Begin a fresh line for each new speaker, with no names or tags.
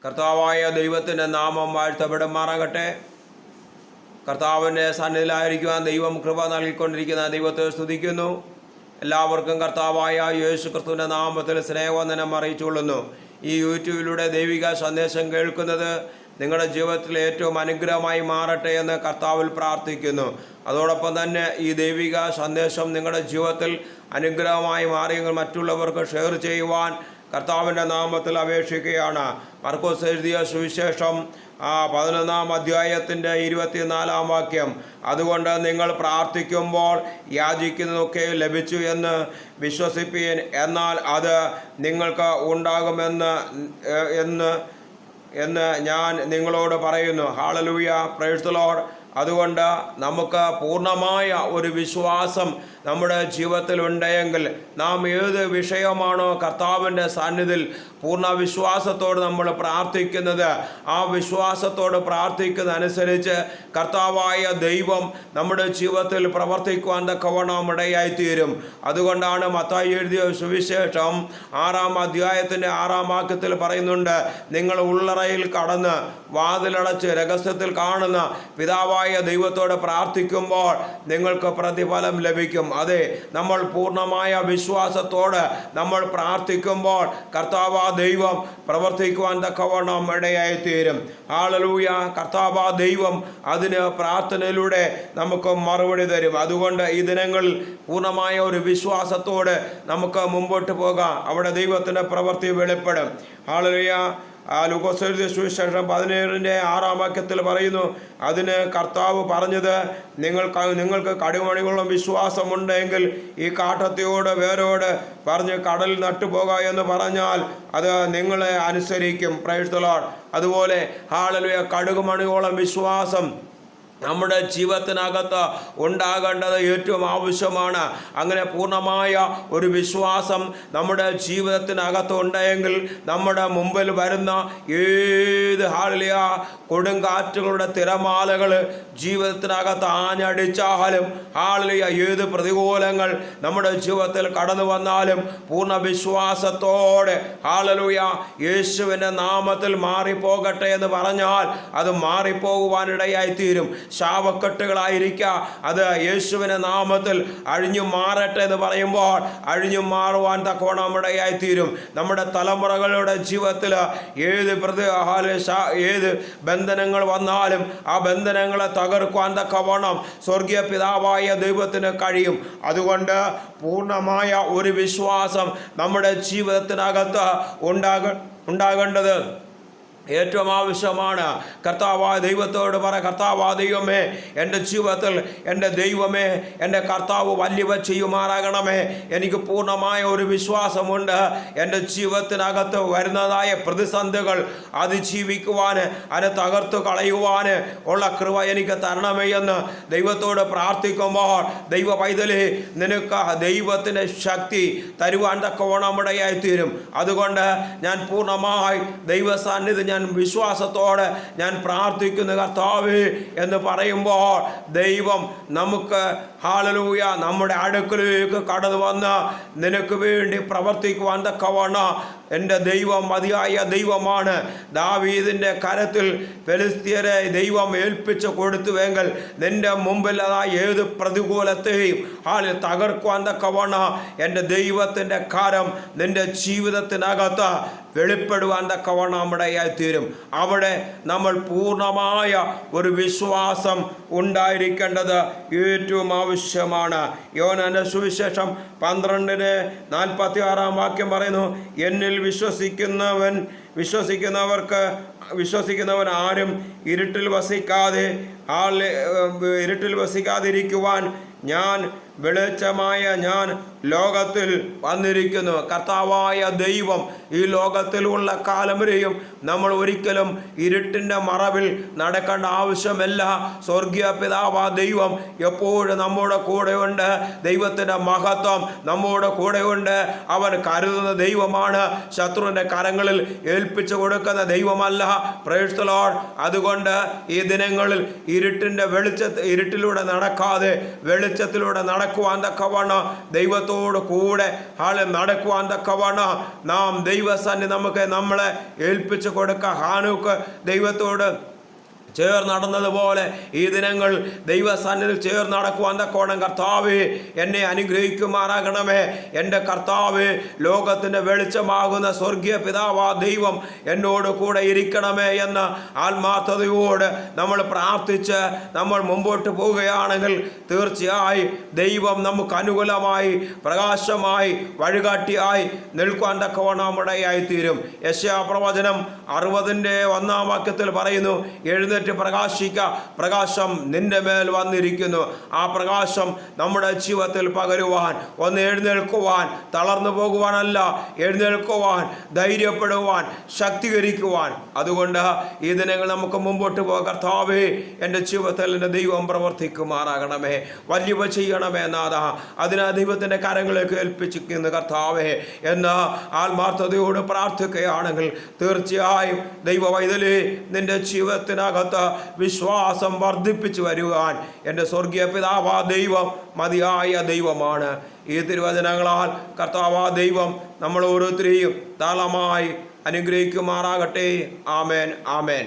കർത്താവായ ദൈവത്തിൻ്റെ നാമം വാഴ്ത്തപ്പെടുമാറാകട്ടെ. കർത്താവിൻ്റെ സന്നിധിയിലായിരിക്കുവാൻ ദൈവം കൃപ നൽകിക്കൊണ്ടിരിക്കുന്ന ദൈവത്തെ സ്തുതിക്കുന്നു. എല്ലാവർക്കും കർത്താവായ യേശു ക്രിസ്തുവിൻ്റെ നാമത്തിൽ സ്നേഹവന്ദനം അറിയിച്ചുകൊള്ളുന്നു. ഈ യൂട്യൂബിലൂടെ ദൈവിക സന്ദേശം കേൾക്കുന്നത് നിങ്ങളുടെ ജീവിതത്തിൽ ഏറ്റവും അനുഗ്രഹമായി മാറട്ടെ എന്ന് കർത്താവിൽ പ്രാർത്ഥിക്കുന്നു. അതോടൊപ്പം തന്നെ ഈ ദൈവിക സന്ദേശം നിങ്ങളുടെ ജീവിതത്തിൽ അനുഗ്രഹമായി മാറിയെങ്കിൽ മറ്റുള്ളവർക്ക് ഷെയർ ചെയ്യുവാൻ കർത്താവിൻ്റെ നാമത്തിൽ അപേക്ഷിക്കുകയാണ്. മർക്കോസ് എഴുതിയ സുവിശേഷം 11-ാം അധ്യായത്തിൻ്റെ 24-ാം വാക്യം, അതുകൊണ്ട് നിങ്ങൾ പ്രാർത്ഥിക്കുമ്പോൾ യാചിക്കുന്നതൊക്കെ ലഭിച്ചു എന്ന് വിശ്വസിപ്പീൻ, എന്നാൽ അത് നിങ്ങൾക്ക് ഉണ്ടാകുമെന്ന് ഞാൻ നിങ്ങളോട് പറയുന്നു. Hallelujah, price the Lord. അതുകൊണ്ട് നമുക്ക് പൂർണ്ണമായ ഒരു വിശ്വാസം നമ്മുടെ ജീവിതത്തിൽ ഉണ്ടെങ്കിൽ നാം ഏത് വിഷയമാണോ കർത്താവിൻ്റെ സന്നിധിയിൽ പൂർണ്ണ വിശ്വാസത്തോട് നമ്മൾ പ്രാർത്ഥിക്കുന്നത്, ആ വിശ്വാസത്തോട് പ്രാർത്ഥിക്കുന്നതനുസരിച്ച് കർത്താവായ ദൈവം നമ്മുടെ ജീവിതത്തിൽ പ്രവർത്തിക്കുവാൻ തക്കവണ്ണം ഇടയായിത്തീരും. അതുകൊണ്ടാണ് മത്തായി എഴുതിയ സുവിശേഷം 6-ാം അധ്യായത്തിൻ്റെ 6-ാം വാക്യത്തിൽ പറയുന്നുണ്ട്, നിങ്ങൾ ഉള്ളറയിൽ കടന്ന് വാതിലടച്ച് രഹസ്യത്തിൽ കാണുന്ന പിതാവായ ദൈവത്തോട് പ്രാർത്ഥിക്കുമ്പോൾ നിങ്ങൾക്ക് പ്രതിഫലം ലഭിക്കും. അതെ, നമ്മൾ പൂർണ്ണമായ വിശ്വാസത്തോട് നമ്മൾ പ്രാർത്ഥിക്കുമ്പോൾ കർത്താവ് ദൈവം പ്രവർത്തിക്കുവാൻ തക്കവണ്ണം ഇടയായിത്തീരും. ഹല്ലേലൂയ, കർത്താവ് ദൈവം അതിന് പ്രാർത്ഥനയിലൂടെ നമുക്ക് മറുപടി തരും. അതുകൊണ്ട് ഈ ദിനങ്ങളിൽ പൂർണ്ണമായ ഒരു വിശ്വാസത്തോട് നമുക്ക് മുമ്പോട്ട് പോകാം. അവിടെ ദൈവത്തിൻ്റെ പ്രവൃത്തി വെളിപ്പെടും. ഹല്ലേലൂയ. ലൂക്കോസ് എഴുതിയ സുവിശേഷം 17-ാം വാക്യത്തിൽ പറയുന്നു, അതിന് കർത്താവ് പറഞ്ഞത്, നിങ്ങൾക്ക് കടുമണികളും വിശ്വാസമുണ്ടെങ്കിൽ ഈ കാട്ടത്തിയോട് വേരോട് പറഞ്ഞ് കടലിൽ നട്ടുപോക എന്ന് പറഞ്ഞാൽ അത് നിങ്ങളെ അനുസരിക്കും. Praise the lord. അതുപോലെ ഹല്ലേലൂയ, കടുകുമണിയോളം വിശ്വാസം നമ്മുടെ ജീവിതത്തിനകത്ത് ഉണ്ടാകേണ്ടത് ഏറ്റവും ആവശ്യമാണ്. അങ്ങനെ പൂർണ്ണമായ ഒരു വിശ്വാസം നമ്മുടെ ജീവിതത്തിനകത്ത് ഉണ്ടെങ്കിൽ നമ്മുടെ മുമ്പിൽ വരുന്ന ഏത് ഹല്ലേലൂയ കൊടുങ്കാറ്റുകളുടെ തിരമാലകൾ ജീവിതത്തിനകത്ത് ആഞ്ഞടിച്ചാലും, ഹല്ലേലൂയ ഏത് പ്രതികൂലങ്ങൾ നമ്മുടെ ജീവിതത്തിൽ കടന്നു വന്നാലും പൂർണ്ണ വിശ്വാസത്തോടെ ഹല്ലേലൂയ യേശുവിൻ്റെ നാമത്തിൽ മാറിപ്പോകട്ടെ എന്ന് പറഞ്ഞാൽ അത് മാറിപ്പോകുവാനിടയായിത്തീരും. ശാപക്കെട്ടുകളായിരിക്കുക, അത് യേശുവിൻ്റെ നാമത്തിൽ അഴിഞ്ഞു മാറട്ടെ എന്ന് പറയുമ്പോൾ അഴിഞ്ഞു മാറുവാൻ തക്കവണ്ണം ഇടയായിത്തീരും. നമ്മുടെ തലമുറകളുടെ ജീവിതത്തിൽ ഏത് ബന്ധനങ്ങൾ വന്നാലും ആ ബന്ധനങ്ങളെ തകർക്കുവാൻ തക്കവണ്ണം സ്വർഗീയ പിതാവായ ദൈവത്തിന് കഴിയും. അതുകൊണ്ട് പൂർണ്ണമായ ഒരു വിശ്വാസം നമ്മുടെ ജീവിതത്തിനകത്ത് ഉണ്ടാകേണ്ടത് ഏറ്റവും ആവശ്യമാണ്. കർത്താവായ ദൈവത്തോട് പറ, കർത്താവായ ദൈവമേ, എൻ്റെ ജീവിതത്തിൽ എൻ്റെ ദൈവമേ, എൻ്റെ കർത്താവ് വലിയവ ചെയ്യുമാറാകണമേ. എനിക്ക് പൂർണ്ണമായ ഒരു വിശ്വാസമുണ്ട്. എൻ്റെ ജീവിതത്തിനകത്ത് വരുന്നതായ പ്രതിസന്ധികൾ അതിജീവിക്കുവാൻ, അതിനെ തകർത്തു കളയുവാൻ ഉള്ള കൃപ എനിക്ക് തരണമേ എന്ന് ദൈവത്തോട് പ്രാർത്ഥിക്കുമ്പോൾ ദൈവ പൈതലേ, നിനക്ക് ദൈവത്തിൻ്റെ ശക്തി തരുവാൻ തക്കവണ്ണം ഇടയായിത്തീരും. അതുകൊണ്ട് ഞാൻ പൂർണ്ണമായി ദൈവസാന്നിധ്യം ഞാൻ വിശ്വാസത്തോടെ ഞാൻ പ്രാർത്ഥിക്കുന്നു കർത്താവേ എന്ന് പറയുമ്പോൾ ദൈവം നമുക്ക് ഹല്ലേലൂയ നമ്മുടെ അടുക്കലേക്ക് കടന്നു വന്ന് നിനക്ക് വേണ്ടി പ്രവർത്തിക്കുവാൻ തക്കവണ്ണം എൻ്റെ ദൈവം മതിയായ ദൈവമാണ്. ദാവീദിൻ്റെ കരത്തിൽ ഫെലിസ്ത്യരെ ദൈവം ഏൽപ്പിച്ച് കൊടുത്തുവെങ്കിൽ നിൻ്റെ മുമ്പിൽ ഏത് പ്രതികൂലത്തെയും തകർക്കുവാൻ തക്കവണ്ണം എൻ്റെ ദൈവത്തിൻ്റെ കരം നിൻ്റെ ജീവിതത്തിനകത്ത് വെളിപ്പെടുവാൻ തക്കവണ്ണം ഇടയായിത്തീരും. അവിടെ നമ്മൾ പൂർണ്ണമായ ഒരു വിശ്വാസം ഉണ്ടായിരിക്കേണ്ടത് ഏറ്റവും ആവശ്യമാണ്. യോഹന്നാന്റെ സുവിശേഷം 12-46 വാക്യം പറയുന്നു, എന്നിൽ വിശ്വസിക്കുന്നവൻ ആരും ഇരുട്ടിൽ വസിക്കാതിരിക്കുവാൻ ഞാൻ ലോകത്തിൽ വന്നിരിക്കുന്നു. കർത്താവായ ദൈവം ഈ ലോകത്തിലുള്ള കാലം വരെയും നമ്മൾ ഒരിക്കലും ഇരുട്ടിൻ്റെ മറവിൽ നടക്കേണ്ട ആവശ്യമില്ല. സ്വർഗീയ പിതാവാ ദൈവം എപ്പോഴും നമ്മുടെ കൂടെയുണ്ട്. ദൈവത്തിൻ്റെ മഹത്വം നമ്മുടെ കൂടെയുണ്ട്. അവൻ കരുതുന്ന ദൈവമാണ്, ശത്രുവിൻ്റെ കരങ്ങളിൽ ഏൽപ്പിച്ചു കൊടുക്കുന്ന ദൈവമല്ല. Price the Lord. അതുകൊണ്ട് ഈ ദിനങ്ങളിൽ ഇരുട്ടിലൂടെ നടക്കാതെ വെളിച്ചത്തിലൂടെ നടക്കുവാൻ തക്കവണ്ണം ദൈവത്തോട് കൂടെ നടക്കുവാൻ തക്കവണ്ണം നാം ദൈവസന്നിധി നമ്മളെ ഏൽപ്പിച്ചു കൊടുക്കുക. ഹാനൂക്ക് ദൈവത്തോട് ചേർന്ന് നടന്നതുപോലെ ഈ ദിനങ്ങൾ ദൈവസന്നിധിയിൽ ചേർന്ന് നടക്കുവാൻ തക്കോണം കർത്താവേ എന്നെ അനുഗ്രഹിക്കുമാറാകണമേ. എൻ്റെ കർത്താവേ, ലോകത്തിൻ്റെ വെളിച്ചമാകുന്ന സ്വർഗീയ പിതാവാ ദൈവം എന്നോട് കൂടെ ഇരിക്കണമേ എന്ന് ആത്മാർത്ഥതയോട് നമ്മൾ പ്രാർത്ഥിച്ച് നമ്മൾ മുമ്പോട്ട് പോവുകയാണെങ്കിൽ തീർച്ചയായും ദൈവം നമുക്ക് അനുകൂലമായി പ്രകാശമായി വഴികാട്ടിയായി നിൽക്കുവാൻ തക്കവണ്ണം ഇടയായിത്തീരും. യെശയ്യാ പ്രവചനം 60:1 പറയുന്നു, എഴുന്നേറ്റ് പ്രകാശിക്ക, പ്രകാശം നിന്റെ മേൽ വന്നിരിക്കുന്നു. ആ പ്രകാശം നമ്മുടെ ജീവിതത്തിൽ പകരുവാൻ, ഒന്ന് എഴുന്നേൽക്കുവാൻ, തളർന്നു പോകുവാനല്ല, എഴുന്നേൽക്കുവാൻ, ധൈര്യപ്പെടുവാൻ, ശക്തീകരിക്കുവാൻ. അതുകൊണ്ട് ഈ ദിനങ്ങൾ നമുക്ക് മുമ്പോട്ട് പോകാം. കർത്താവേ, എൻ്റെ ജീവിതത്തിൽ എൻ്റെ ദൈവം പ്രവർത്തിക്കുമാറാകണമേ, വലിയ ചെയ്യണമേ നാഥ. അതിനാ ദൈവത്തിൻ്റെ കരങ്ങളിലേക്ക് ഏൽപ്പിച്ചിരിക്കുന്നു കർത്താവേ എന്ന് ആത്മാർത്ഥതയോട് പ്രാർത്ഥിക്കുകയാണെങ്കിൽ തീർച്ചയായും ദൈവവൈതലേ, നിന്റെ ജീവിതത്തിനകത്ത് വിശ്വാസം വർദ്ധിപ്പിച്ചു വരുവാൻ എൻ്റെ സ്വർഗീയ പിതാവാ ദൈവം മതിയായ ദൈവമാണ്. ഈ തിരുവചനങ്ങളാൽ കർത്താവാ ദൈവം നമ്മൾ ഓരോരുത്തരെയും താളമായി അനുഗ്രഹിക്കുമാറാകട്ടെ. ആമേൻ, ആമേൻ.